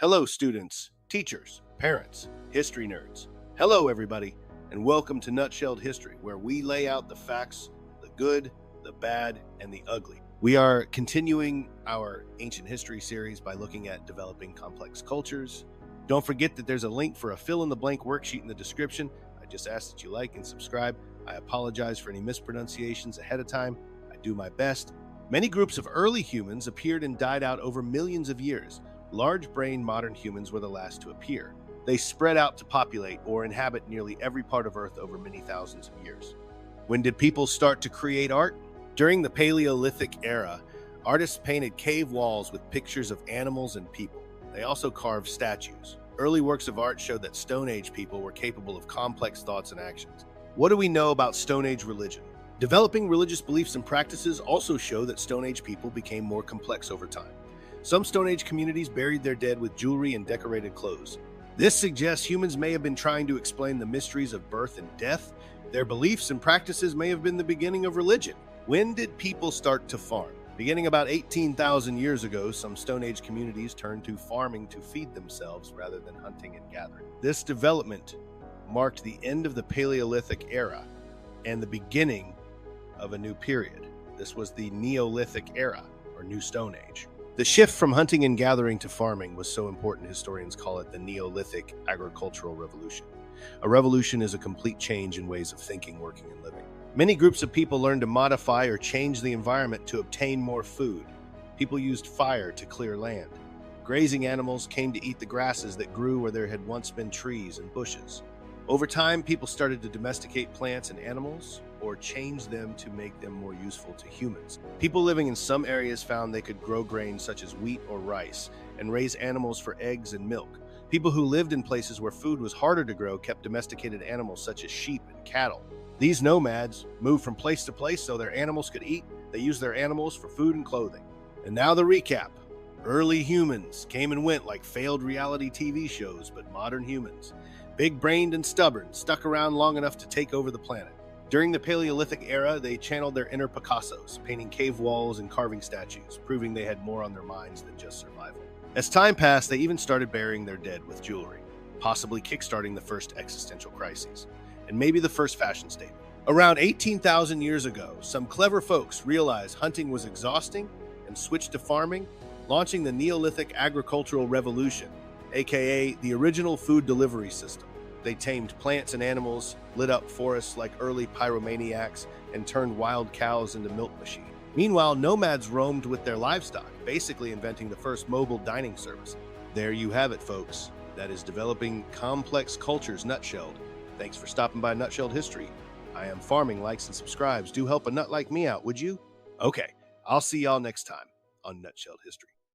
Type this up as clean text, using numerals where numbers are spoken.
Hello, students, teachers, parents, history nerds. Hello, everybody, and welcome to Nutshelled History, where we lay out the facts, the good, the bad, and the ugly. We are continuing our ancient history series by looking at developing complex cultures. Don't forget that there's a link for a fill-in-the-blank worksheet in the description. I just ask that you like and subscribe. I apologize for any mispronunciations ahead of time. I do my best. Many groups of early humans appeared and died out over millions of years. Large-brained modern humans were the last to appear. They spread out to populate or inhabit nearly every part of Earth over many thousands of years. When did people start to create art? During the Paleolithic era, artists painted cave walls with pictures of animals and people. They also carved statues. Early works of art showed that Stone Age people were capable of complex thoughts and actions. What do we know about Stone Age religion? Developing religious beliefs and practices also show that Stone Age people became more complex over time. Some Stone Age communities buried their dead with jewelry and decorated clothes. This suggests humans may have been trying to explain the mysteries of birth and death. Their beliefs and practices may have been the beginning of religion. When did people start to farm? Beginning about 18,000 years ago, some Stone Age communities turned to farming to feed themselves rather than hunting and gathering. This development marked the end of the Paleolithic era and the beginning of a new period. This was the Neolithic era, or New Stone Age. The shift from hunting and gathering to farming was so important, historians call it the Neolithic agricultural revolution. A revolution is a complete change in ways of thinking, working, and living. Many groups of people learned to modify or change the environment to obtain more food. People used fire to clear land. Grazing animals came to eat the grasses that grew where there had once been trees and bushes. Over time, people started to domesticate plants and animals, or change them to make them more useful to humans. People living in some areas found they could grow grains such as wheat or rice, and raise animals for eggs and milk. People who lived in places where food was harder to grow kept domesticated animals such as sheep and cattle. These nomads moved from place to place so their animals could eat. They used their animals for food and clothing. And now the recap. Early humans came and went like failed reality TV shows, but modern humans, big-brained and stubborn, stuck around long enough to take over the planet. During the Paleolithic era, they channeled their inner Picassos, painting cave walls and carving statues, proving they had more on their minds than just survival. As time passed, they even started burying their dead with jewelry, possibly kickstarting the first existential crises, and maybe the first fashion statement. Around 18,000 years ago, some clever folks realized hunting was exhausting and switched to farming, launching the Neolithic agricultural revolution, aka the original food delivery system. They tamed plants and animals, lit up forests like early pyromaniacs, and turned wild cows into milk machines. Meanwhile, nomads roamed with their livestock, basically inventing the first mobile dining service. There you have it, folks. That is developing complex cultures nutshelled. Thanks for stopping by Nutshelled History. I am farming, likes, and subscribes. Do help a nut like me out, would you? Okay, I'll see y'all next time on Nutshelled History.